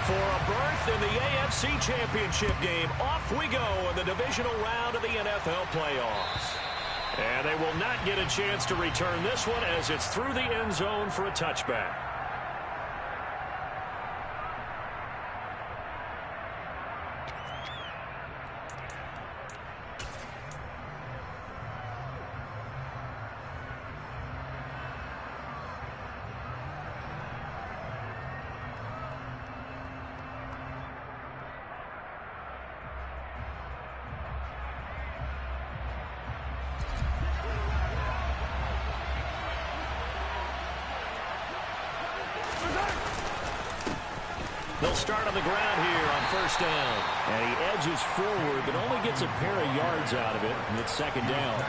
For a berth in the AFC Championship game, off we go in the divisional round of the NFL playoffs. And they will not get a chance to return this one as it's through the end zone for a touchback. They'll start on the ground here on first down. And he edges forward, but only gets a pair of yards out of it, and it's second down.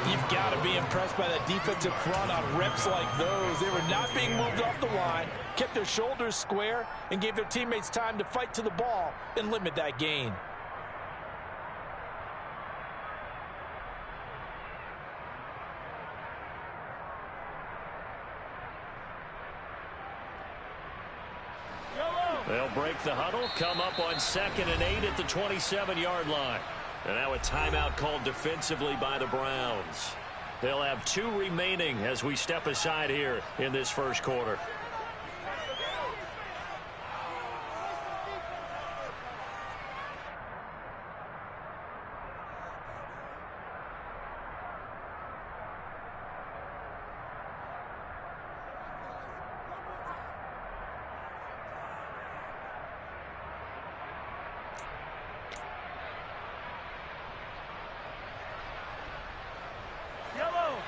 You've got to be impressed by that defensive front on reps like those. They were not being moved off the line, kept their shoulders square, and gave their teammates time to fight to the ball and limit that gain. They'll break the huddle, come up on 2nd and 8 at the 27-yard line. And now a timeout called defensively by the Browns. They'll have 2 remaining as we step aside here in this first quarter.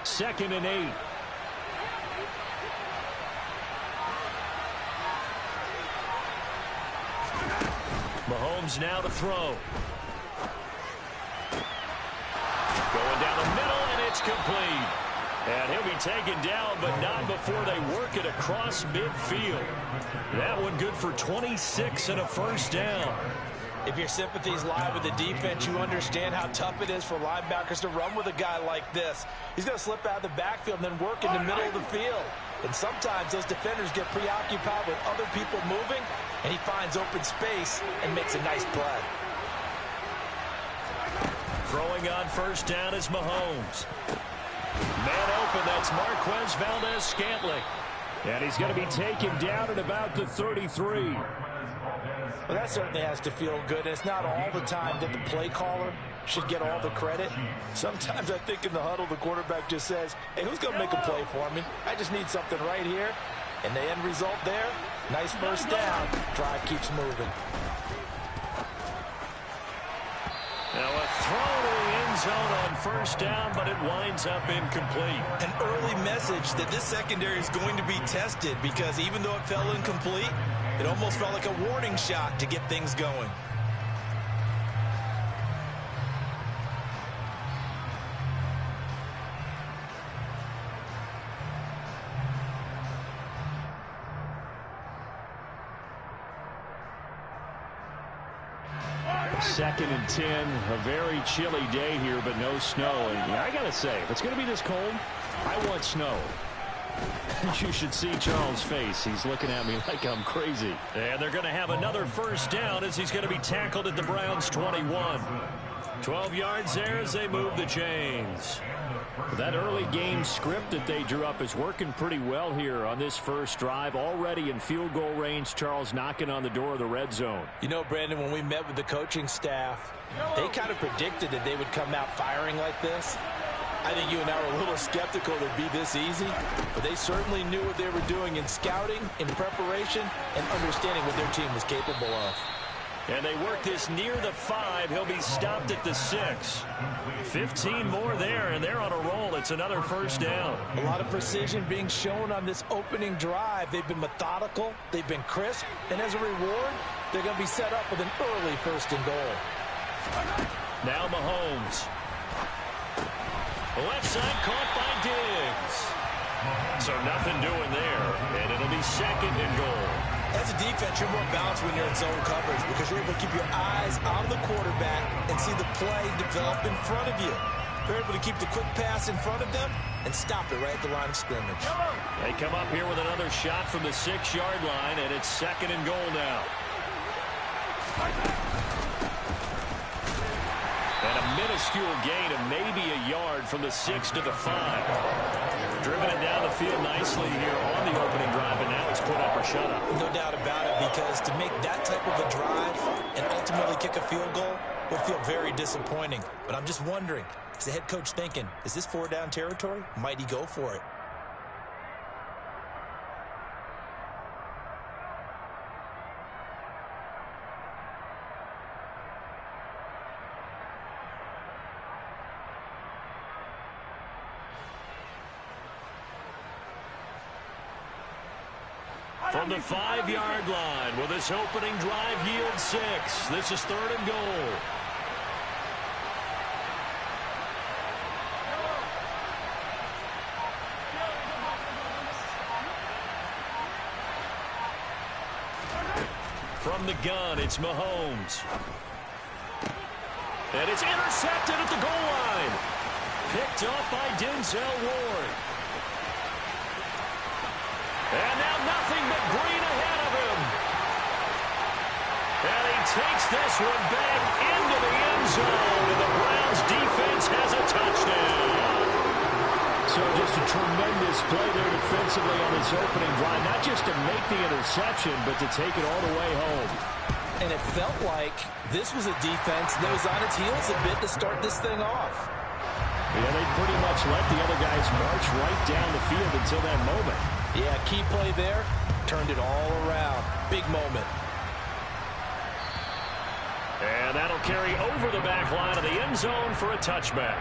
Second and 8. Mahomes now to throw. Going down the middle, and it's complete. And he'll be taken down, but not before they work it across midfield. That one good for 26 and a first down. If your sympathies lie with the defense, you understand how tough it is for linebackers to run with a guy like this. He's going to slip out of the backfield and then work in the middle of the field. And sometimes those defenders get preoccupied with other people moving, and he finds open space and makes a nice play. Throwing on first down is Mahomes. Man open, that's Marquez Valdez-Scantling. And he's going to be taken down at about the 33. Well, that certainly has to feel good. It's not all the time that the play caller should get all the credit. Sometimes I think in the huddle, the quarterback just says, hey, who's going to make a play for me? I just need something right here. And the end result there, nice first down. Drive keeps moving. Now a throw to the end zone on first down, but it winds up incomplete. An early message that this secondary is going to be tested, because even though it fell incomplete, it almost felt like a warning shot to get things going. Second and 10, a very chilly day here, but no snow. And I got to say, if it's going to be this cold, I want snow. You should see Charles' face. He's looking at me like I'm crazy. And they're going to have another first down as he's going to be tackled at the Browns' 21. 12 yards there as they move the chains. That early game script that they drew up is working pretty well here on this first drive. Already in field goal range, Charles knocking on the door of the red zone. You know, Brandon, when we met with the coaching staff, they kind of predicted that they would come out firing like this. I think you and I were a little skeptical that it'd be this easy, but they certainly knew what they were doing in scouting, in preparation, and understanding what their team was capable of. And they work this near the 5. He'll be stopped at the 6. 15 more there, and they're on a roll. It's another first down. A lot of precision being shown on this opening drive. They've been methodical. They've been crisp. And as a reward, they're going to be set up with an early first and goal. Now Mahomes. Left side caught by Diggs. So nothing doing there, and it'll be second and goal. As a defense, you're more balanced when you're in zone coverage because you're able to keep your eyes on the quarterback and see the play develop in front of you. They're able to keep the quick pass in front of them and stop it right at the line of scrimmage. They come up here with another shot from the 6-yard line, and it's 2nd and goal now. And a minuscule gain of maybe a yard from the 6 to the 5. Driven it down the field nicely here on the opening drive, and now it's put up or shut up. No doubt about it, because to make that type of a drive and ultimately kick a field goal would feel very disappointing. But I'm just wondering, is the head coach thinking, is this 4-down territory? Might he go for it? From the 5-yard line, will this opening drive yield 6? This is 3rd and goal. From the gun, it's Mahomes. And it's intercepted at the goal line. Picked up by Denzel Ward. And now nothing but green ahead of him. And he takes this one back into the end zone. And the Browns defense has a touchdown. So just a tremendous play there defensively on this opening drive. Not just to make the interception, but to take it all the way home. And it felt like this was a defense that was on its heels a bit to start this thing off. Yeah, they pretty much let the other guys march right down the field until that moment. Yeah, key play there. Turned it all around. Big moment. And that'll carry over the back line of the end zone for a touchback.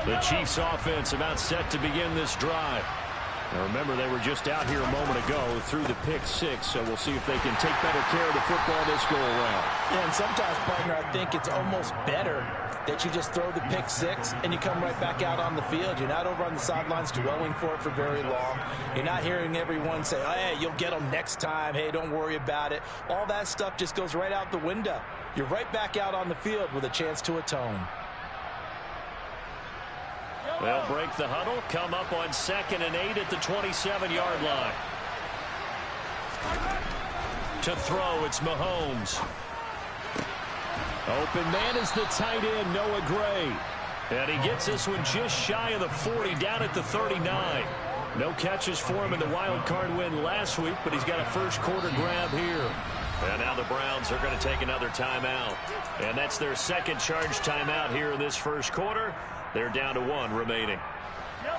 The Chiefs offense about set to begin this drive. Now remember, they were just out here a moment ago through the pick 6, so we'll see if they can take better care of the football this go around. Yeah, and sometimes, partner, I think it's almost better that you just throw the pick 6 and you come right back out on the field. You're not over on the sidelines dwelling for it for very long. You're not hearing everyone say, oh, hey, you'll get them next time. Hey, don't worry about it. All that stuff just goes right out the window. You're right back out on the field with a chance to atone. They'll break the huddle, come up on 2nd and 8 at the 27-yard line. To throw, it's Mahomes. Open man is the tight end, Noah Gray. And he gets this one just shy of the 40, down at the 39. No catches for him in the wild card win last week, but he's got a first quarter grab here. And now the Browns are going to take another timeout. And that's their second charge timeout here in this first quarter. They're down to 1 remaining.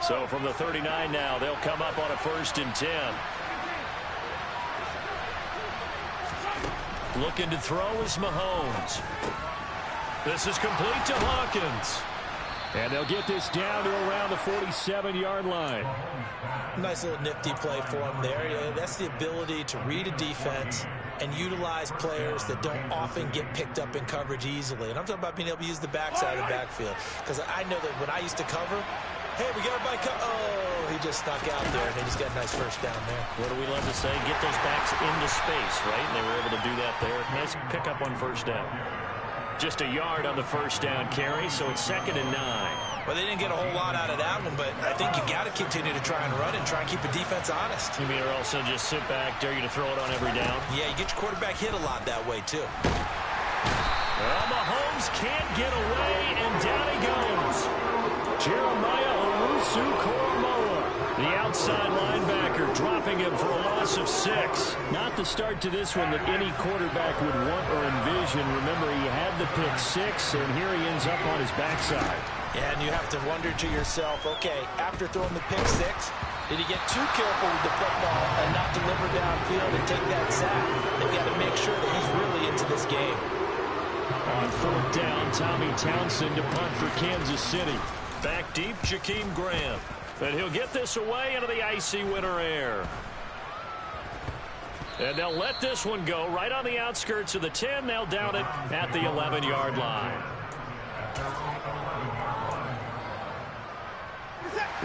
So from the 39 now, they'll come up on a 1st and 10. Looking to throw is Mahomes. This is complete to Hawkins. And they'll get this down to around the 47-yard line. Nice little nifty play for him there. Yeah, that's the ability to read a defense and utilize players that don't often get picked up in coverage easily. And I'm talking about being able to use the backside of the backfield. Because I know that when I used to cover, hey, we got everybody oh, he just snuck out there, and he just got a nice first down there. What do we love to say? Get those backs into space, right? And they were able to do that there. Nice pickup on 1st down. Just a yard on the 1st down carry, so it's 2nd and 9. Well, they didn't get a whole lot out of that one, but I think you got to continue to try and run and try and keep the defense honest. You mean or also just sit back, dare you to throw it on every down? Yeah, you get your quarterback hit a lot that way, too. Well, Mahomes can't get away, and down he goes. Jeremiah Owusu-Koramoah, the outside linebacker, dropping him for a loss of 6. Not the start to this one that any quarterback would want or envision. Remember, he had the pick 6, and here he ends up on his backside. Yeah, and you have to wonder to yourself, okay, after throwing the pick 6, did he get too careful with the football and not deliver downfield and take that sack? They've got to make sure that he's really into this game. On 4th down, Tommy Townsend to punt for Kansas City. Back deep, Jakeem Graham. And he'll get this away into the icy winter air. And they'll let this one go right on the outskirts of the 10. They'll down it at the 11-yard line.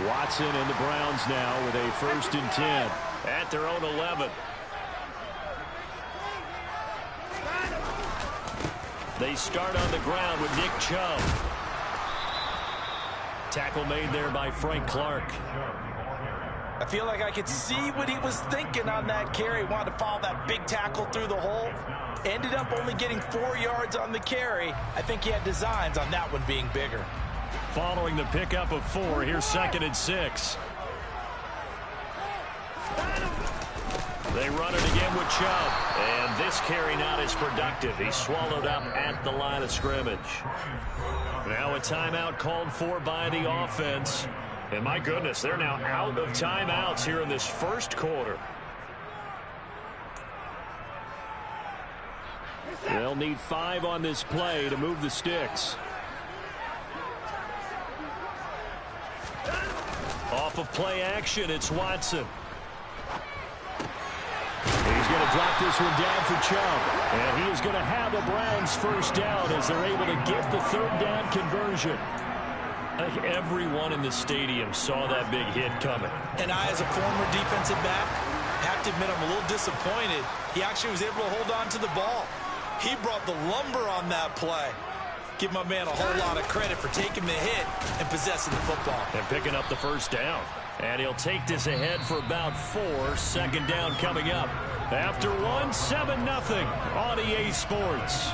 Watson and the Browns now with a 1st and 10 at their own 11. They start on the ground with Nick Chubb. Tackle made there by Frank Clark. I feel like I could see what he was thinking on that carry. Wanted to follow that big tackle through the hole. Ended up only getting 4 yards on the carry. I think he had designs on that one being bigger. Following the pickup of 4, here's 2nd and 6. They run it again with Chubb. And this carry not as productive. He's swallowed up at the line of scrimmage. Now a timeout called for by the offense. And my goodness, they're now out of timeouts here in this first quarter. They'll need 5 on this play to move the sticks. Off of play action, it's Watson. He's going to drop this one down for Chubb. And he is going to have the Browns first down as they're able to get the 3rd down conversion. I think everyone in the stadium saw that big hit coming. And I, as a former defensive back, have to admit I'm a little disappointed. He actually was able to hold on to the ball. He brought the lumber on that play. Give my man a whole lot of credit for taking the hit and possessing the football. And picking up the first down. And he'll take this ahead for about 4. 2nd down coming up. After 1, 7-0 on EA Sports.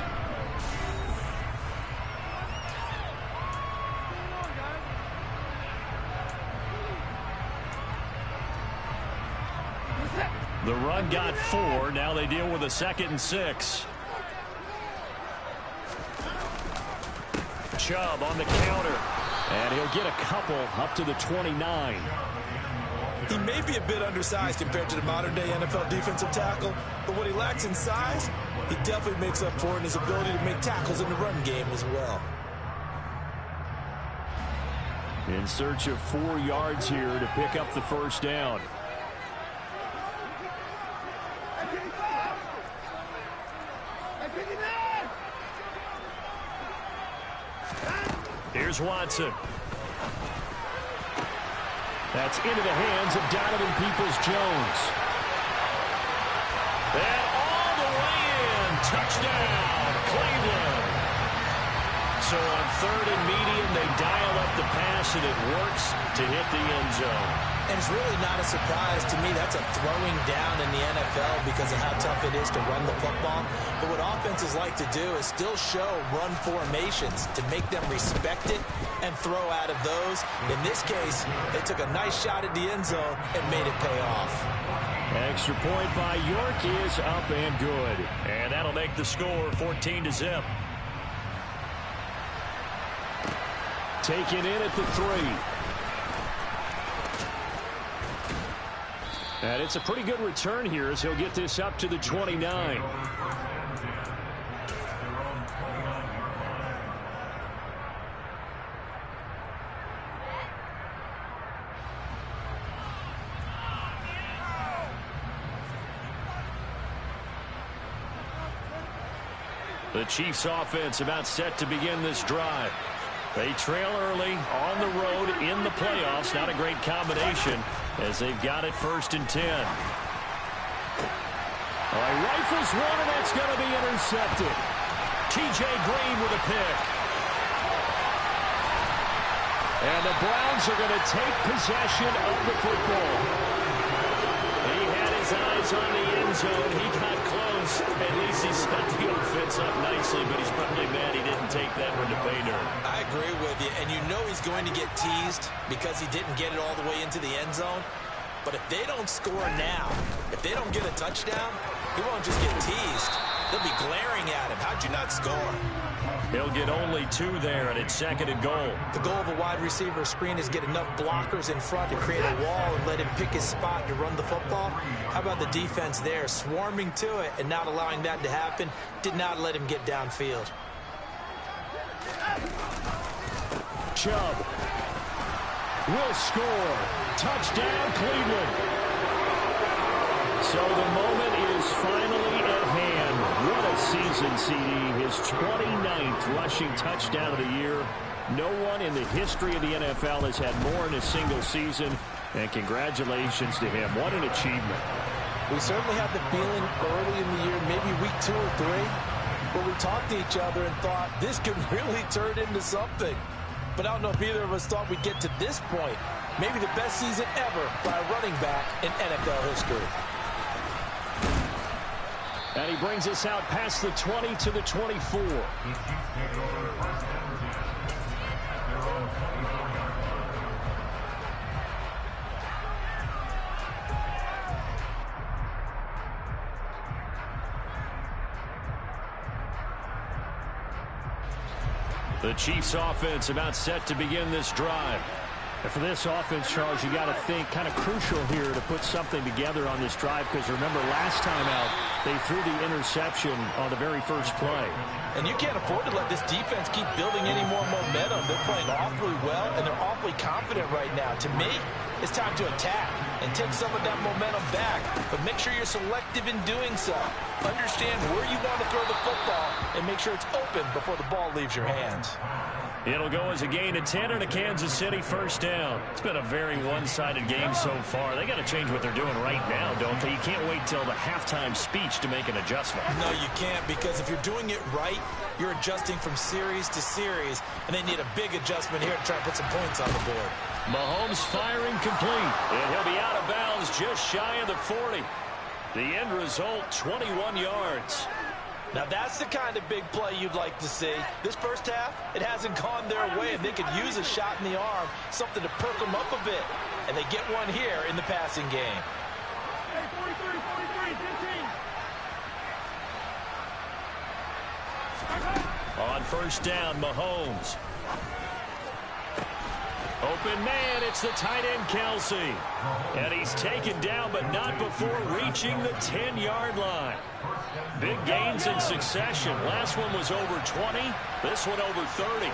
The run got 4. Now they deal with a 2nd and 6. Chubb on the counter. And he'll get a couple up to the 29. He may be a bit undersized compared to the modern-day NFL defensive tackle, but what he lacks in size, he definitely makes up for in his ability to make tackles in the run game as well. In search of 4 yards here to pick up the first down. Here's Watson. That's into the hands of Donovan Peoples-Jones. And all the way in. Touchdown, Cleveland. So on 3rd and medium, they dial up the pass, and it works to hit the end zone. And it's really not a surprise to me. That's a throwing down in the NFL because of how tough it is to run the football. But what offenses like to do is still show run formations to make them respect it and throw out of those. In this case, they took a nice shot at the end zone and made it pay off. Extra point by York is up and good. And that'll make the score 14-0. Taken in at the 3. And it's a pretty good return here as he'll get this up to the 29. The Chiefs offense about set to begin this drive. They trail early on the road in the playoffs. Not a great combination as they've got it 1st and 10. All right, rifles one, and that's going to be intercepted. T.J. Green with a pick. And the Browns are going to take possession of the football. He had his eyes on the end zone. He got close. At least he set the offense up nicely, but he's probably mad he didn't take that one to pay dirt. I agree with you, and you know he's going to get teased because he didn't get it all the way into the end zone. But if they don't score now, if they don't get a touchdown, he won't just get teased. They'll be glaring at him. How'd you not score? He'll get only 2 there, and it's 2nd and goal. The goal of a wide receiver screen is get enough blockers in front to create a wall and let him pick his spot to run the football. How about the defense there, swarming to it and not allowing that to happen? Did not let him get downfield. Chubb will score. Touchdown, Cleveland. So the moment is finally at hand. What a season, CD. His 29th rushing touchdown of the year. No one in the history of the NFL has had more in a single season. And congratulations to him. What an achievement. We certainly had the feeling early in the year, maybe week 2 or 3, where we talked to each other and thought this could really turn into something. But I don't know if either of us thought we'd get to this point. Maybe the best season ever by a running back in NFL history. And he brings us out past the 20 to the 24. The Chiefs offense about set to begin this drive. And for this offense, Charles, you got to think kind of crucial here to put something together on this drive, because remember last time out they threw the interception on the very first play. And you can't afford to let this defense keep building any more momentum. They're playing awfully well, and they're awfully confident right now. To me, it's time to attack and take some of that momentum back, but make sure you're selective in doing so. Understand where you want to throw the football and make sure it's open before the ball leaves your hands. It'll go as a gain of 10 and a Kansas City first down. It's been a very one-sided game so far. They got to change what they're doing right now, don't they? You can't wait till the halftime speech to make an adjustment. No, you can't, because if you're doing it right, you're adjusting from series to series, and they need a big adjustment here to try and put some points on the board. Mahomes firing complete, and he'll be out of bounds just shy of the 40. The end result, 21 yards. Now that's the kind of big play you'd like to see. This first half, it hasn't gone their way, and they could use a shot in the arm, something to perk them up a bit. And they get one here in the passing game. On first down, Mahomes. Open man, it's the tight end, Kelsey. And he's taken down, but not before reaching the 10-yard line. Big gains in succession. Last one was over 20. This one over 30.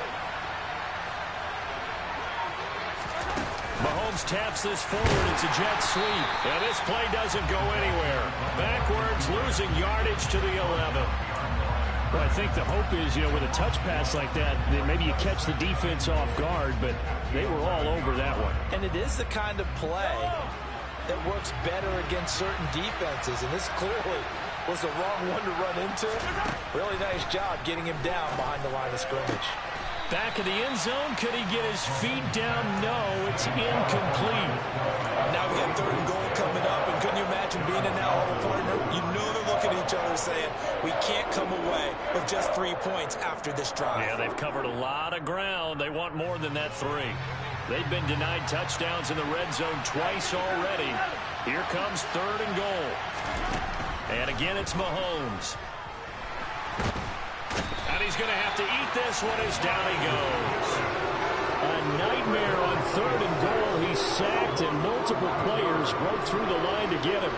Mahomes taps this forward. It's a jet sweep. And this play doesn't go anywhere. Backwards, losing yardage to the 11. Well, I think the hope is, with a touch pass like that, then maybe you catch the defense off guard, but they were all over that one. And it is the kind of play that works better against certain defenses, and this clearly was the wrong one to run into. Really nice job getting him down behind the line of scrimmage. Back in the end zone, could he get his feet down? No, it's incomplete. Now we got 3rd and goal coming up, and couldn't you imagine being in that huddle partner? You know they're looking at each other saying, we can't come away with just 3 points after this drive. Yeah, they've covered a lot of ground. They want more than that 3. They've been denied touchdowns in the red zone twice already. Here comes 3rd and goal. And again, it's Mahomes. And he's going to have to eat this one as down he goes. A nightmare on 3rd and goal. He's sacked, and multiple players broke through the line to get him.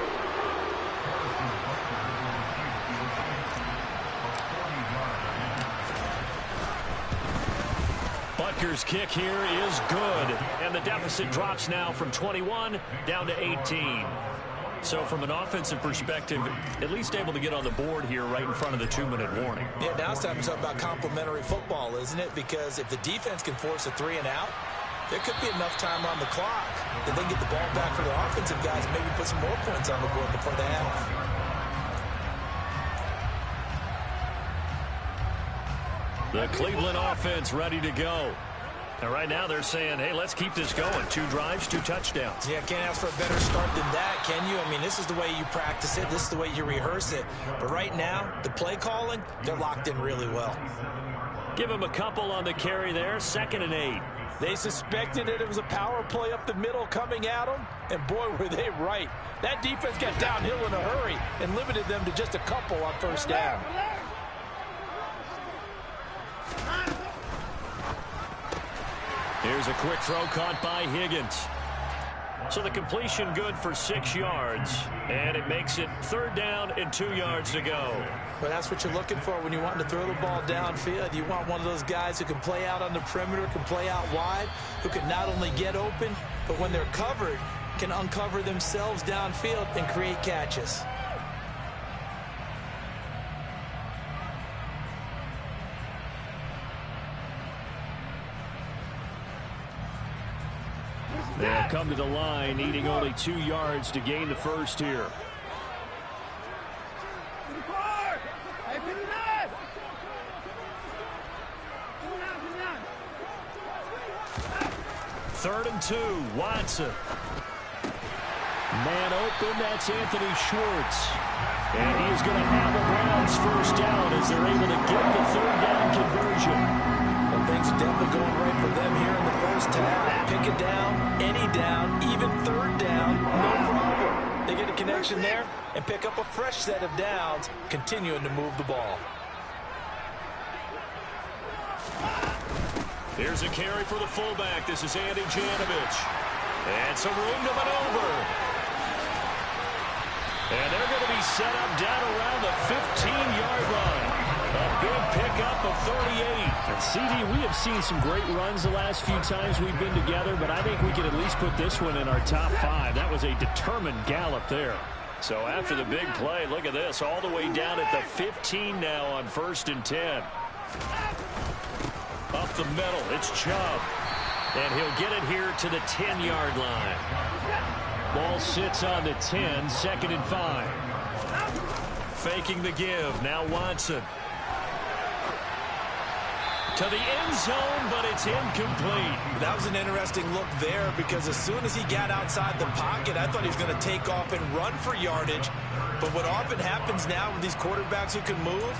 Butker's kick here is good. And the deficit drops now from 21 down to 18. So from an offensive perspective, at least able to get on the board here right in front of the 2-minute warning. Yeah, now it's time to talk about complementary football, isn't it? Because if the defense can force a 3 and out, there could be enough time on the clock that they can get the ball back for the offensive guys and maybe put some more points on the board before the half. The Cleveland offense ready to go. And right now they're saying, hey, let's keep this going. 2 drives, 2 touchdowns. Yeah, can't ask for a better start than that, can you? I mean, this is the way you practice it. This is the way you rehearse it. But right now, the play calling, they're locked in really well. Give him a couple on the carry there. 2nd and 8. They suspected that it was a power play up the middle coming at them, and boy, were they right. That defense got downhill in a hurry and limited them to just a couple on first down. Here's a quick throw caught by Higgins. So the completion good for 6 yards, and it makes it 3rd down and 2 yards to go. Well, that's what you're looking for when you want to throw the ball downfield. You want one of those guys who can play out on the perimeter, can play out wide, who can not only get open, but when they're covered, can uncover themselves downfield and create catches. They'll come to the line, needing only 2 yards to gain the first here. 3rd and 2. Watson. Man open, that's Anthony Schwartz. And he is going to have the Browns first down as they're able to get the 3rd down conversion. Well, things are definitely going right for them here in the first half. Pick it down, any down, even 3rd down, no problem. They get a connection there and pick up a fresh set of downs, continuing to move the ball. Here's a carry for the fullback. This is Andy Janovich. And some room to maneuver. And they're going to be set up down around the 15-yard line. A big pickup of 38. And CD, we have seen some great runs the last few times we've been together, but I think we can at least put this one in our top 5. That was a determined gallop there. So after the big play, look at this, all the way down at the 15 now on 1st and 10. Up the middle, it's Chubb. And he'll get it here to the 10-yard line. Ball sits on the 10, 2nd and 5. Faking the give, now Watson. To the end zone, but it's incomplete. That was an interesting look there because as soon as he got outside the pocket, I thought he was going to take off and run for yardage. But what often happens now with these quarterbacks who can move,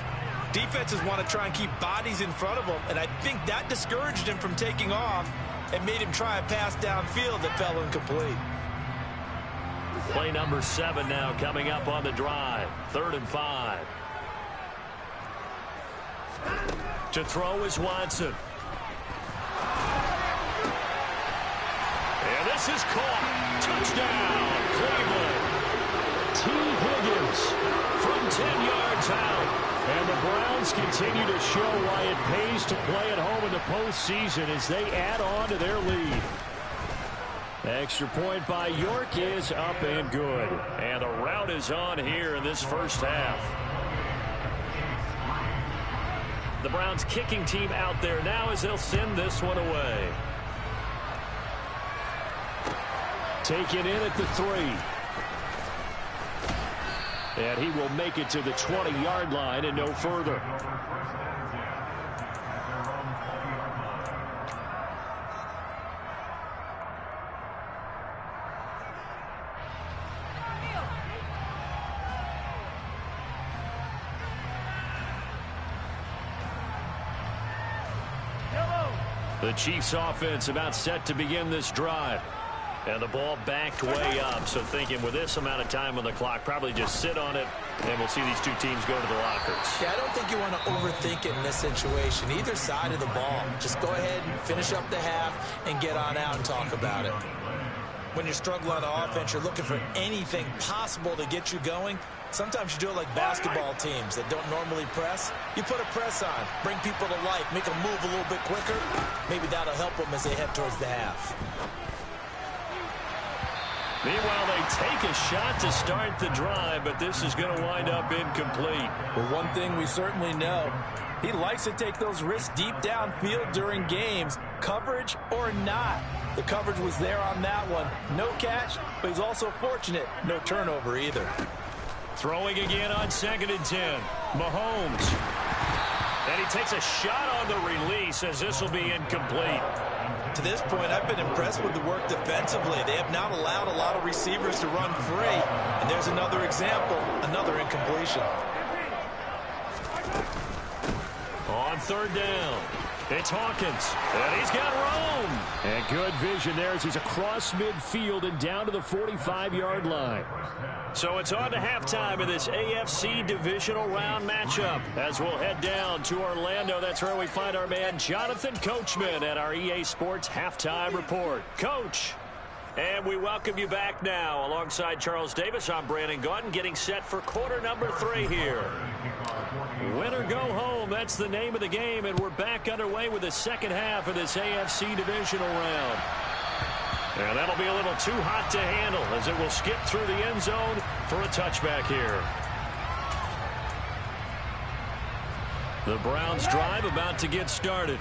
defenses want to try and keep bodies in front of them, and I think that discouraged him from taking off and made him try a pass downfield that fell incomplete. Play number 7 now coming up on the drive. 3rd and 5. To throw is Watson. And this is caught. Touchdown, Cleveland. T. Higgins from 10 yards out. And the Browns continue to show why it pays to play at home in the postseason as they add on to their lead. Extra point by York is up and good. And the rout is on here in this first half. The Browns kicking team out there now as they'll send this one away. Taken in at the 3. And he will make it to the 20-yard line and no further. The Chiefs offense about set to begin this drive. And the ball backed way up. So thinking with this amount of time on the clock, probably just sit on it, and we'll see these two teams go to the lockers. Yeah, I don't think you want to overthink it in this situation. Either side of the ball. Just go ahead and finish up the half and get on out and talk about it. When you're struggling on offense, you're looking for anything possible to get you going. Sometimes you do it like basketball teams that don't normally press. You put a press on, bring people to life, make them move a little bit quicker. Maybe that'll help them as they head towards the half. Meanwhile, they take a shot to start the drive, but this is going to wind up incomplete. Well, one thing we certainly know, he likes to take those risks deep downfield during games, coverage or not. The coverage was there on that one. No catch, but he's also fortunate. No turnover either. Throwing again on 2nd and 10. Mahomes. And he takes a shot on the release as this will be incomplete. To this point, I've been impressed with the work defensively. They have not allowed a lot of receivers to run free. And there's another example, another incompletion. On 3rd down, it's Hawkins. And he's got room. And good vision there as he's across midfield and down to the 45-yard line. So it's on to halftime of this AFC divisional round matchup as we'll head down to Orlando. That's where we find our man Jonathan Coachman at our EA Sports Halftime Report. Coach, and we welcome you back now. Alongside Charles Davis, I'm Brandon Gaudin getting set for quarter number 3 here. Win or go home, that's the name of the game, and we're back underway with the second half of this AFC divisional round. And that'll be a little too hot to handle as it will skip through the end zone for a touchback here. The Browns drive about to get started.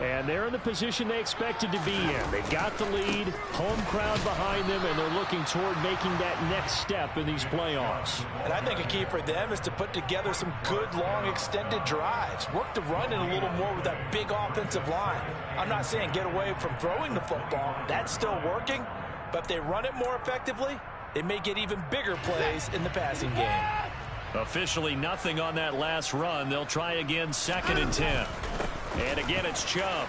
And they're in the position they expected to be in. They got the lead, home crowd behind them, and they're looking toward making that next step in these playoffs. And I think a key for them is to put together some good, long, extended drives. Work the run in a little more with that big offensive line. I'm not saying get away from throwing the football. That's still working. But if they run it more effectively, they may get even bigger plays in the passing game. Officially nothing on that last run. They'll try again 2nd and 10. And again, it's Chubb.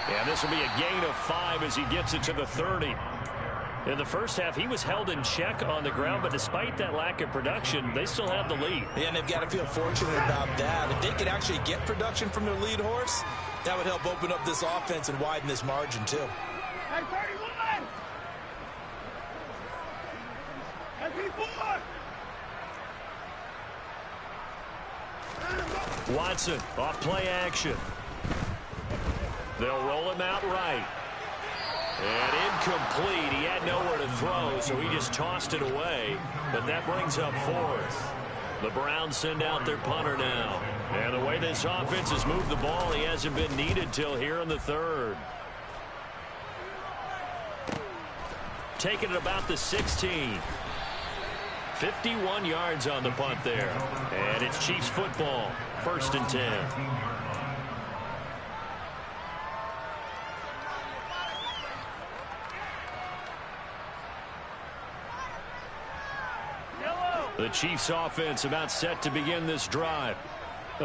And this will be a gain of 5 as he gets it to the 30. In the first half, he was held in check on the ground, but despite that lack of production, they still have the lead. Yeah, and they've got to feel fortunate about that. If they could actually get production from their lead horse, that would help open up this offense and widen this margin, too. Hey, 31! Watson off play action. They'll roll him out right. And incomplete. He had nowhere to throw, so he just tossed it away. But that brings up 4th. The Browns send out their punter now. And the way this offense has moved the ball, he hasn't been needed till here in the 3rd. Taking it about the 16. 51 yards on the punt there. And it's Chiefs football. 1st and 10. The Chiefs offense about set to begin this drive.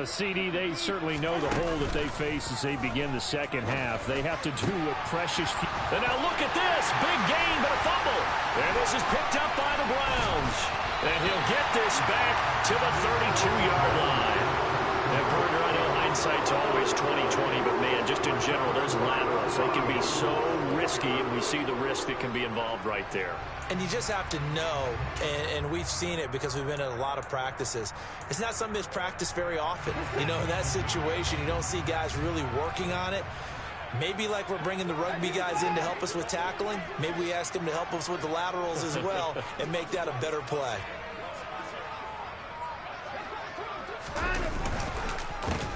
CD, they certainly know the hole that they face as they begin the second half. They have to do what precious few. And now look at this. Big gain, but a fumble. And this is picked up by the Browns. And he'll get this back to the 32-yard line. And Berger, I know hindsight's always 20/20, but man, just in general, those laterals, they can be so risky, and we see the risk that can be involved right there. And you just have to know, and we've seen it because we've been in a lot of practices. It's not something that's practiced very often. You know, in that situation, you don't see guys really working on it. Maybe like we're bringing the rugby guys in to help us with tackling. Maybe we ask them to help us with the laterals as well and make that a better play.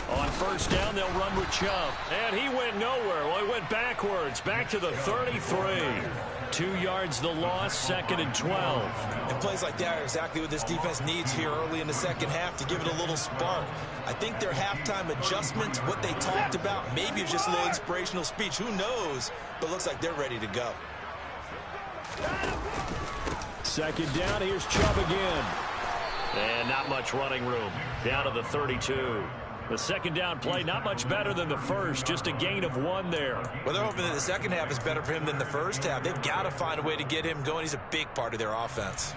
On 1st down, they'll run with Chubb. And he went nowhere. Well, he went backwards, back to the 33. 2 yards the loss, 2nd and 12. And plays like that are exactly what this defense needs here early in the second half to give it a little spark. I think their halftime adjustment, what they talked about, maybe it's just a little inspirational speech. Who knows? But it looks like they're ready to go. 2nd down, here's Chubb again. And not much running room. Down to the 32. The 2nd down play, not much better than the first. Just a gain of 1 there. Well, they're hoping that the second half is better for him than the first half. They've got to find a way to get him going. He's a big part of their offense.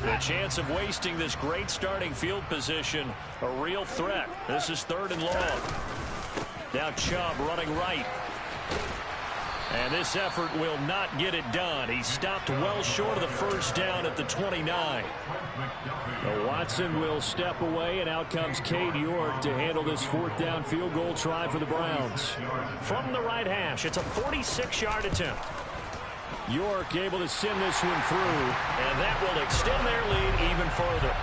The chance of wasting this great starting field position, a real threat. This is 3rd and long. Now Chubb running right. And this effort will not get it done. He stopped well short of the 1st down at the 29. Watson will step away, and out comes Cade York to handle this 4th down field goal try for the Browns. From the right hash, it's a 46-yard attempt. York able to send this one through, and that will extend their lead even further.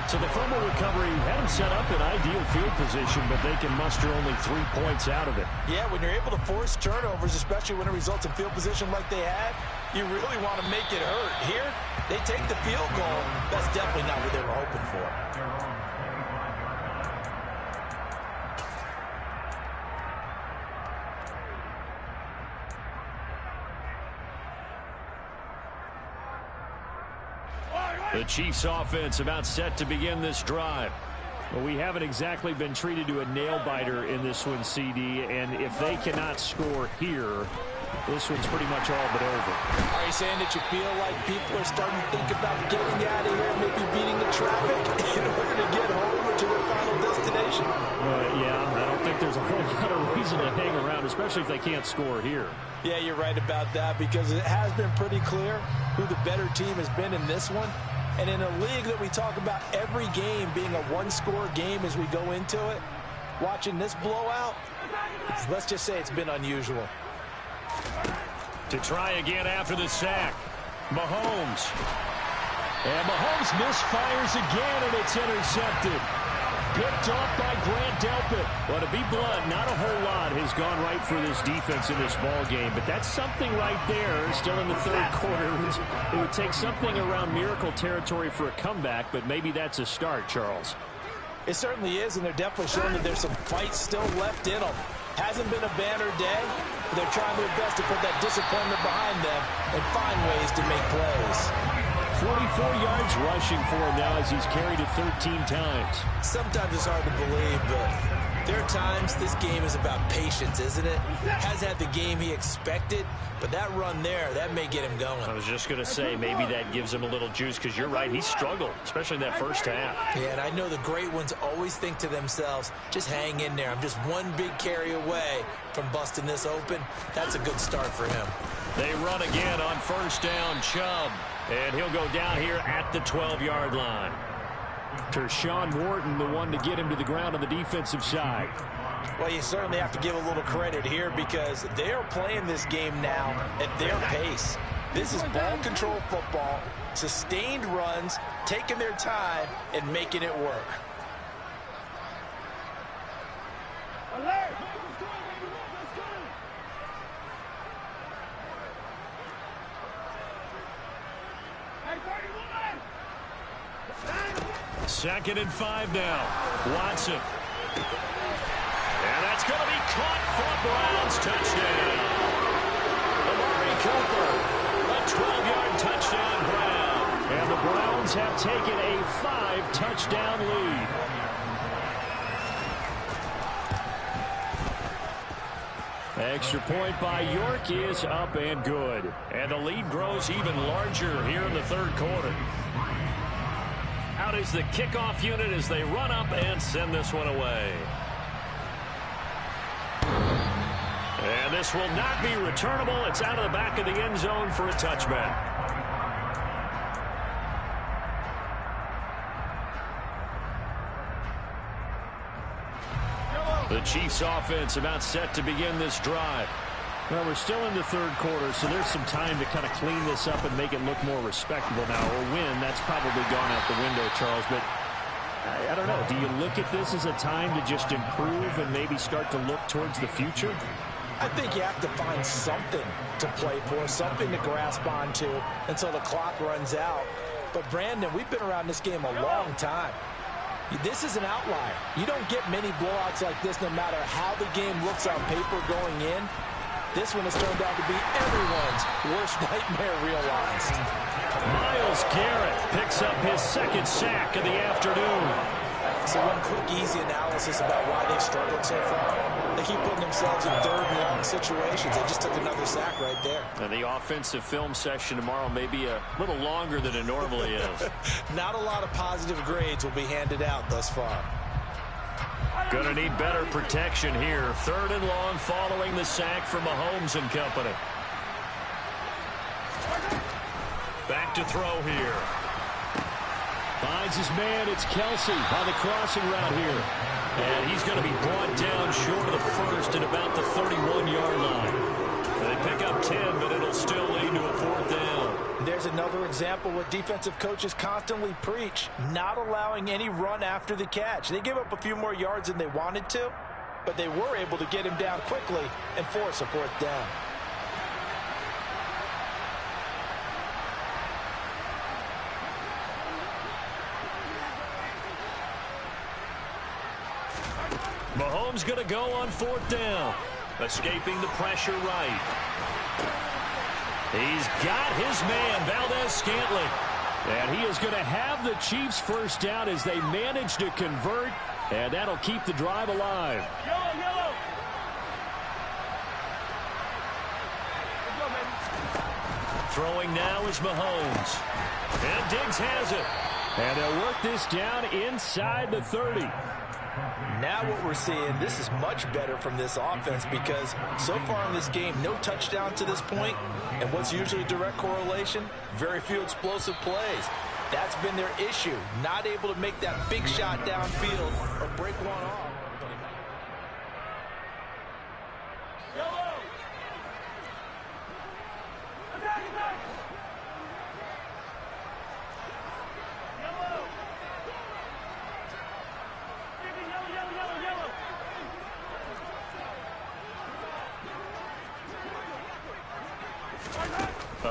So the fumble recovery had them set up in ideal field position, but they can muster only 3 points out of it. Yeah, when you're able to force turnovers, especially when it results in field position like they had, you really want to make it hurt. Here, they take the field goal. That's definitely not what they were hoping for. The Chiefs offense about set to begin this drive. Well, we haven't exactly been treated to a nail-biter in this one, CD, and if they cannot score here, this one's pretty much all but over. Are you saying that you feel like people are starting to think about getting out of here, maybe beating the traffic in order to get home or to their final destination? Yeah, I don't think there's a whole lot of reason to hang around, especially if they can't score here. Yeah, you're right about that, because it has been pretty clear who the better team has been in this one. And in a league that we talk about every game being a one-score game as we go into it, watching this blowout, let's just say it's been unusual. To try again after the sack, Mahomes. And Mahomes misfires again, and it's intercepted. picked off by Grant Delpit. Well, to be blunt, not a whole lot has gone right for this defense in this ball game, but that's something right there. Still in the third quarter. It would take something around miracle territory for a comeback, but maybe that's a start, Charles. It certainly is, and they're definitely showing that there's some fight still left in them. Hasn't been a banner day, but they're trying their best to put that disappointment behind them and find ways to make plays. 44 yards rushing for him now as he's carried it 13 times. Sometimes it's hard to believe, but there are times this game is about patience, isn't it? Hasn't had the game he expected, but that run there, that may get him going. I was just going to say, maybe that gives him a little juice, because you're right, he struggled, especially in that first half. Yeah, and I know the great ones always think to themselves, just hang in there. I'm just one big carry away from busting this open. That's a good start for him. They run again on first down, Chubb. And he'll go down here at the 12-yard line. Tershawn Wharton, the one to get him to the ground on the defensive side. Well, you certainly have to give a little credit here because they are playing this game now at their pace. This is ball control football, sustained runs, taking their time, and making it work. Second and 5 now. Watson. And that's going to be caught for a Browns touchdown. Amari Cooper, a 12-yard touchdown grab. And the Browns have taken a 5-touchdown lead. Extra point by York is up and good. And the lead grows even larger here in the third quarter. Out is the kickoff unit as they run up and send this one away. And this will not be returnable. It's out of the back of the end zone for a touchback. The Chiefs offense about set to begin this drive. Well, we're still in the third quarter, so there's some time to kind of clean this up and make it look more respectable now. Or win, that's probably gone out the window, Charles. But I don't know. Do you look at this as a time to just improve and maybe start to look towards the future? I think you have to find something to play for, something to grasp onto until the clock runs out. But, Brandon, we've been around this game a long time. This is an outlier. You don't get many blowouts like this no matter how the game looks on paper going in. This one has turned out to be everyone's worst nightmare realized. Myles Garrett picks up his second sack of the afternoon. So one quick, easy analysis about why they've struggled so far. They keep putting themselves in third and long situations. They just took another sack right there. And the offensive film session tomorrow may be a little longer than it normally is. Not a lot of positive grades will be handed out thus far. Gonna need better protection here. Third and long following the sack from Mahomes and company. Back to throw here. Finds his man. It's Kelsey on the crossing route here. And he's going to be brought down short of the first at about the 31-yard line. They pick up 10, but it'll still lead to a fourth down. There's another example what defensive coaches constantly preach, not allowing any run after the catch. They give up a few more yards than they wanted to, but they were able to get him down quickly and force a fourth down. Mahomes going to go on fourth down. Escaping the pressure right. He's got his man, Valdez-Scantling. And he is going to have the Chiefs first down as they manage to convert. And that'll keep the drive alive. Throwing now is Mahomes. And Diggs has it. And they'll work this down inside the 30. Now what we're seeing, this is much better from this offense because so far in this game, no touchdown to this point, and what's usually a direct correlation, very few explosive plays. That's been their issue, not able to make that big shot downfield or break one off.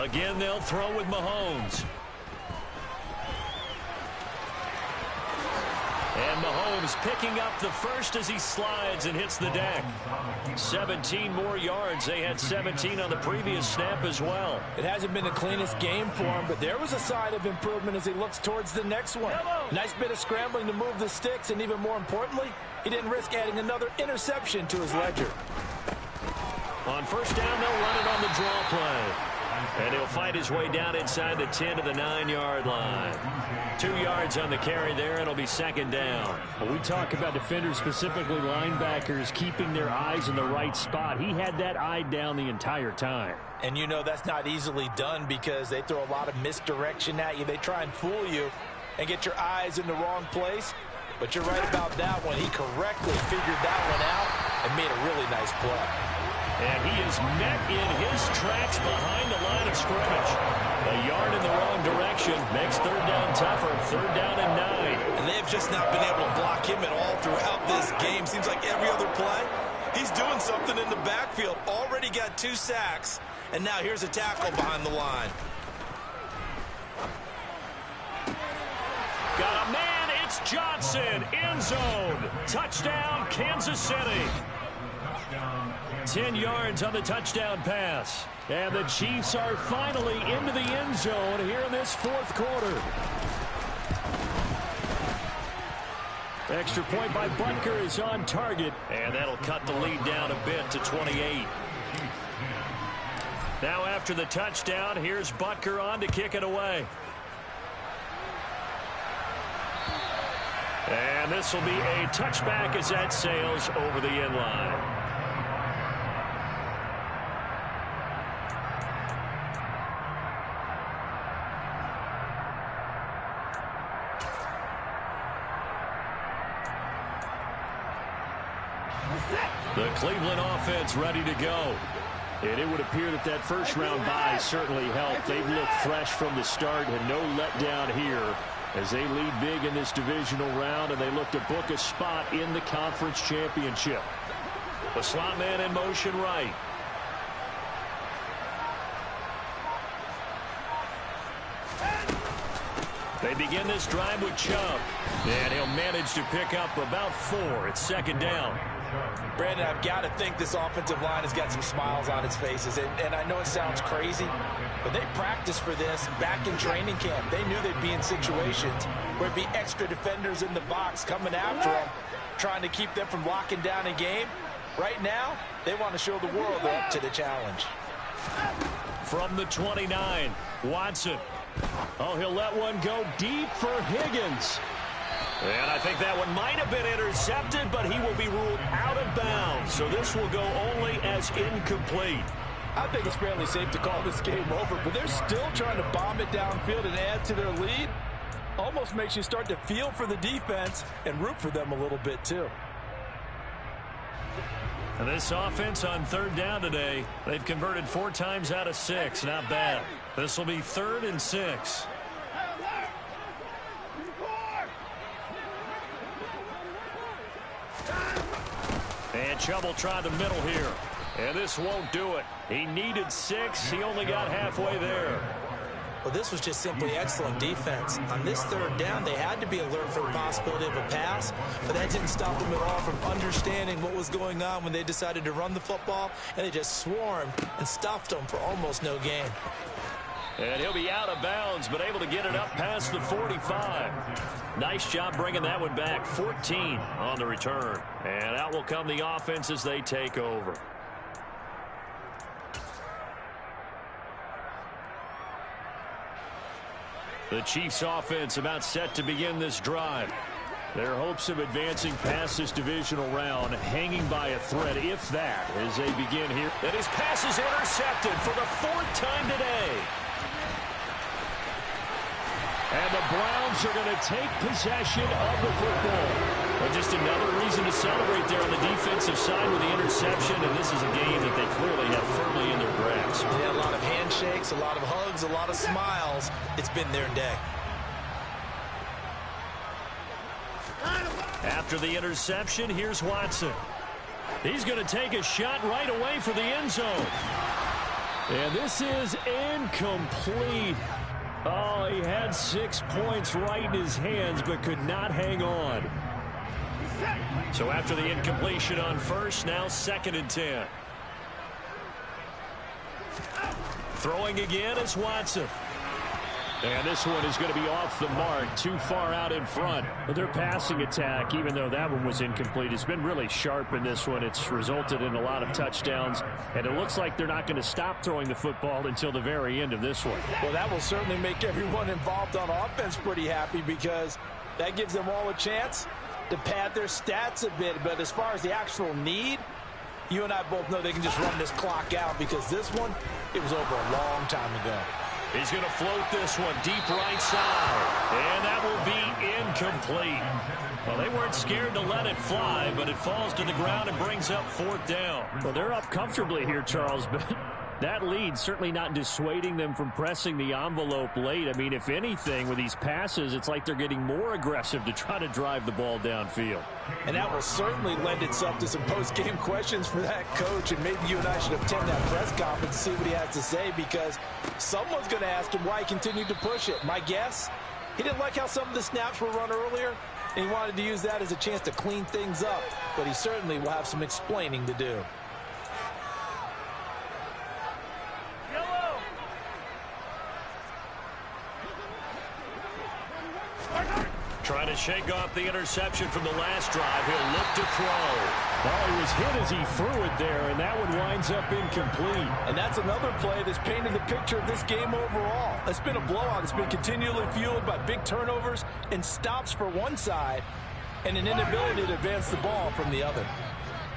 Again, they'll throw with Mahomes. And Mahomes picking up the first as he slides and hits the deck. 17 more yards. They had 17 on the previous snap as well. It hasn't been the cleanest game for him, but there was a sign of improvement as he looks towards the next one. Nice bit of scrambling to move the sticks, and even more importantly, he didn't risk adding another interception to his ledger. On first down, they'll run it on the draw play. And he'll fight his way down inside the 10 to the 9-yard line. 2 yards on the carry there, and it'll be second down. Well, we talk about defenders, specifically linebackers, keeping their eyes in the right spot. He had that eye down the entire time. And you know that's not easily done because they throw a lot of misdirection at you. They try and fool you and get your eyes in the wrong place. But you're right about that one. He correctly figured that one out and made a really nice play. And he is met in his tracks behind the line of scrimmage. A yard in the wrong direction makes third down tougher. Third down and 9. And they've just not been able to block him at all throughout this game. Seems like every other play, he's doing something in the backfield. Already got 2 sacks. And now here's a tackle behind the line. Got a man. It's Johnson. End zone. Touchdown, Kansas City. 10 yards on the touchdown pass. And the Chiefs are finally into the end zone here in this fourth quarter. Extra point by Butker is on target. And that'll cut the lead down a bit to 28. Now after the touchdown, here's Butker on to kick it away. And this will be a touchback as that sails over the end line. The Cleveland offense ready to go. And it would appear that that first round bye certainly helped. They've looked fresh from the start and no letdown here as they lead big in this divisional round and they look to book a spot in the conference championship. The slot man in motion right. They begin this drive with Chubb. And he'll manage to pick up about 4. It's second down. Brandon, I've got to think this offensive line has got some smiles on its faces. And I know it sounds crazy, but they practiced for this back in training camp. They knew they'd be in situations where it'd be extra defenders in the box coming after them, trying to keep them from locking down a game. Right now, they want to show the world they're up to the challenge. From the 29, Watson. Oh, he'll let one go deep for Higgins. And I think that one might have been intercepted, but he will be ruled out of bounds. So this will go only as incomplete. I think it's fairly safe to call this game over, but they're still trying to bomb it downfield and add to their lead. Almost makes you start to feel for the defense and root for them a little bit too. And this offense on third down today, they've converted 4 times out of 6. Not bad. This will be 3rd and 6. And Chubb will try the middle here. And this won't do it. He needed 6. He only got halfway there. Well, this was just simply excellent defense. On this third down, they had to be alert for the possibility of a pass, but that didn't stop them at all from understanding what was going on when they decided to run the football, and they just swarmed and stuffed them for almost no gain. And he'll be out of bounds, but able to get it up past the 45. Nice job bringing that one back. 14 on the return. And out will come the offense as they take over. The Chiefs offense about set to begin this drive. Their hopes of advancing past this divisional round hanging by a thread, if that, as they begin here. And his pass is intercepted for the 4th time today. And the Browns are going to take possession of the football. But just another reason to celebrate there on the defensive side with the interception. And this is a game that they clearly have firmly in their grasp. Yeah, a lot of handshakes, a lot of hugs, a lot of smiles. It's been their day. After the interception, here's Watson. He's going to take a shot right away for the end zone. And this is incomplete. Oh, he had 6 points right in his hands, but could not hang on. So after the incompletion on first, now 2nd and 10. Throwing again is Watson. And this one is going to be off the mark, too far out in front. But their passing attack, even though that one was incomplete, has been really sharp in this one. It's resulted in a lot of touchdowns, and it looks like they're not going to stop throwing the football until the very end of this one. Well, that will certainly make everyone involved on offense pretty happy, because that gives them all a chance to pad their stats a bit. But as far as the actual need, you and I both know they can just run this clock out, because this one, it was over a long time ago. He's going to float this one deep right side. And that will be incomplete. Well, they weren't scared to let it fly, but it falls to the ground and brings up 4th down. Well, they're up comfortably here, Charles, but that lead certainly not dissuading them from pressing the envelope late. I mean, if anything, with these passes, it's like they're getting more aggressive to try to drive the ball downfield. And that will certainly lend itself to some post-game questions for that coach, and maybe you and I should attend that press conference to see what he has to say, because someone's going to ask him why he continued to push it. My guess, he didn't like how some of the snaps were run earlier, and he wanted to use that as a chance to clean things up, but he certainly will have some explaining to do. Trying to shake off the interception from the last drive. He'll look to throw. Oh, he was hit as he threw it there, and that one winds up incomplete. And that's another play that's painted the picture of this game overall. It's been a blowout. It's been continually fueled by big turnovers and stops for one side and an inability to advance the ball from the other.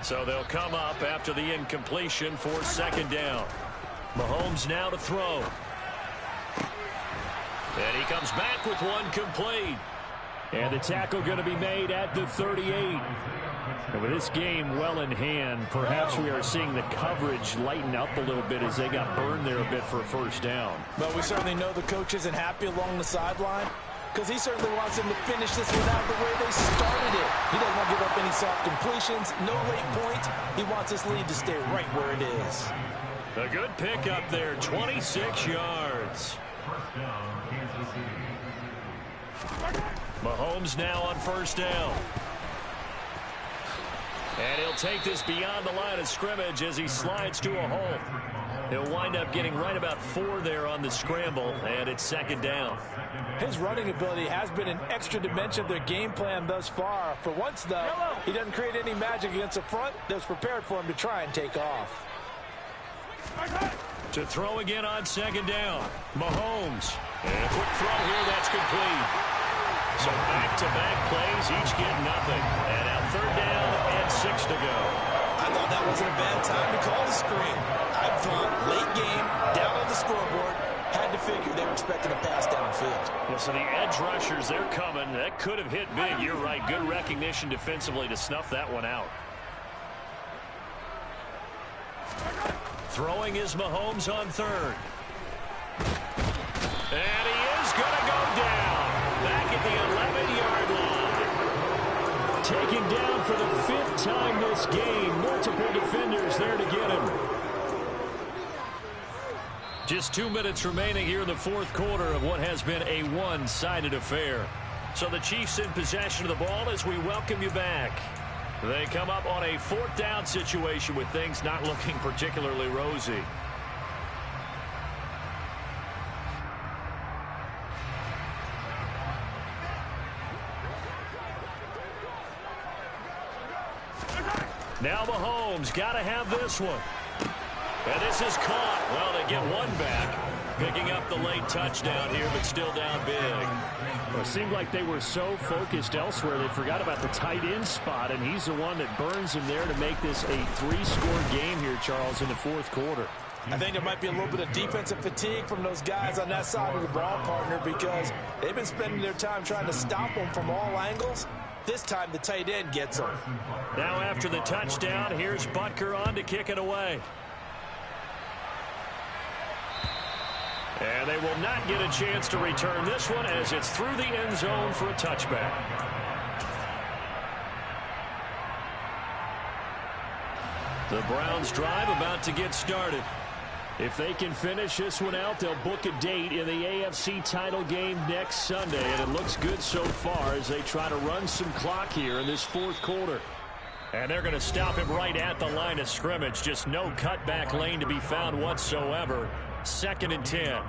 So they'll come up after the incompletion for 2nd down. Mahomes now to throw. And he comes back with one complete. And the tackle going to be made at the 38. And with this game well in hand, perhaps we are seeing the coverage lighten up a little bit as they got burned there a bit for a 1st down. But we certainly know the coach isn't happy along the sideline, because he certainly wants them to finish this one out the way they started it. He doesn't want to give up any soft completions, no late points. He wants this lead to stay right where it is. A good pickup there, 26 yards. Mahomes now on 1st down. And he'll take this beyond the line of scrimmage as he slides to a hole. He'll wind up getting right about 4 there on the scramble, and it's 2nd down. His running ability has been an extra dimension of their game plan thus far. For once, though, he doesn't create any magic against the front that's prepared for him to try and take off. To throw again on 2nd down. Mahomes. And a quick throw here, that's complete. So back-to-back plays, each get nothing. And now 3rd down and 6 to go. I thought that wasn't a bad time to call the screen. I thought late game, down on the scoreboard, had to figure they were expecting a pass downfield. Well, so the edge rushers, they're coming. That could have hit big. You're right. Good recognition defensively to snuff that one out. Throwing is Mahomes on 3rd. And he is going to go down. Back at the 11-yard line. Taken down for the 5th time this game. Multiple defenders there to get him. Just 2 minutes remaining here in the 4th quarter of what has been a one-sided affair. So the Chiefs in possession of the ball as we welcome you back. They come up on a 4th down situation with things not looking particularly rosy. Now Mahomes got to have this one. And this is caught. Well, they get one back. Picking up the late touchdown here, but still down big. Well, it seemed like they were so focused elsewhere, they forgot about the tight end spot, and he's the one that burns him there to make this a 3-score game here, Charles, in the 4th quarter. I think there might be a little bit of defensive fatigue from those guys on that side of the ball, partner, because they've been spending their time trying to stop them from all angles. This time the tight end gets them. Now after the touchdown, here's Butker on to kick it away. And they will not get a chance to return this one as it's through the end zone for a touchback. The Browns drive about to get started. If they can finish this one out, they'll book a date in the AFC title game next Sunday, and it looks good so far as they try to run some clock here in this fourth quarter. And they're going to stop him right at the line of scrimmage. Just no cutback lane to be found whatsoever. 2nd and 10.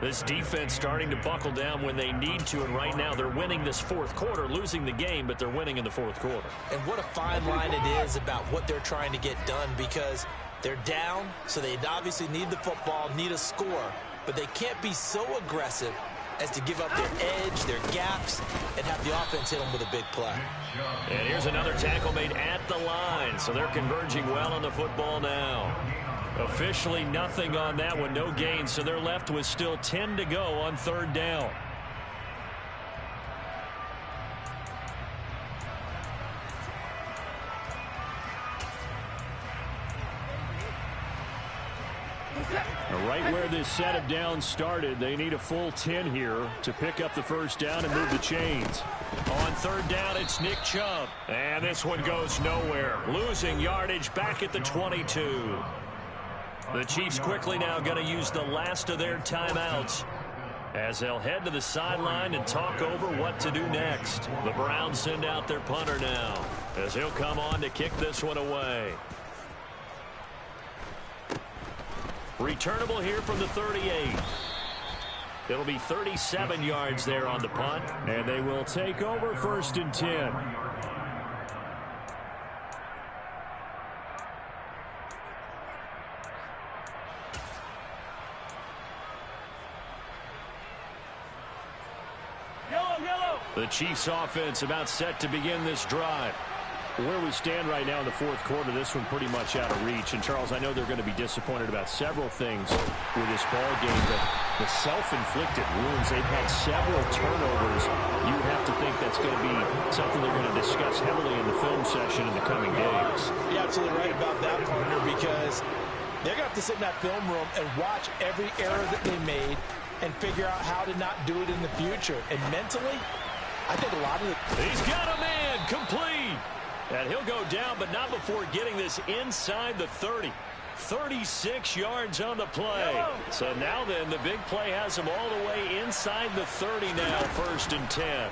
This defense starting to buckle down when they need to, and right now they're winning this fourth quarter, losing the game, but they're winning in the fourth quarter. And what a fine line it is about what they're trying to get done, because they're down, so they obviously need the football, need a score, but they can't be so aggressive as to give up their edge, their gaps, and have the offense hit them with a big play. And here's another tackle made at the line, so they're converging well on the football now. Officially nothing on that one, no gain, so they're left with still 10 to go on 3rd down. Right where this set of downs started, they need a full 10 here to pick up the first down and move the chains. On 3rd down, it's Nick Chubb. And this one goes nowhere. Losing yardage back at the 22. The Chiefs quickly now going to use the last of their timeouts as they'll head to the sideline and talk over what to do next. The Browns send out their punter now as he'll come on to kick this one away. Returnable here from the 38. It'll be 37 yards there on the punt. And they will take over 1st and 10. The Chiefs offense about set to begin this drive. Where we stand right now in the fourth quarter, this one pretty much out of reach. And, Charles, I know they're going to be disappointed about several things with this ball game, but the self-inflicted wounds, they've had several turnovers. You would have to think that's going to be something they're going to discuss heavily in the film session in the coming days. You're absolutely right about that, partner, because they're going to have to sit in that film room and watch every error that they made and figure out how to not do it in the future. And mentally, I think a lot of it. He's got a man complete. And he'll go down, but not before getting this inside the 30. 36 yards on the play. So now then, the big play has him all the way inside the 30 now, 1st and 10.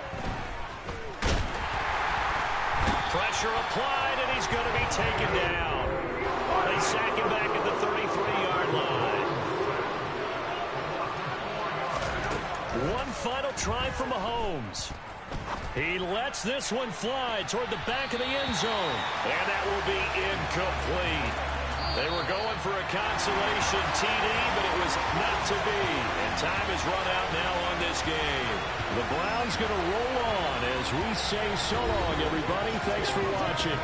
Pressure applied, and he's going to be taken down. They sack him back at the 33-yard line. One final try for Mahomes. He lets this one fly toward the back of the end zone. And that will be incomplete. They were going for a consolation TD, but it was not to be. And time is run out now on this game. The Browns going to roll on as we say so long, everybody. Thanks for watching.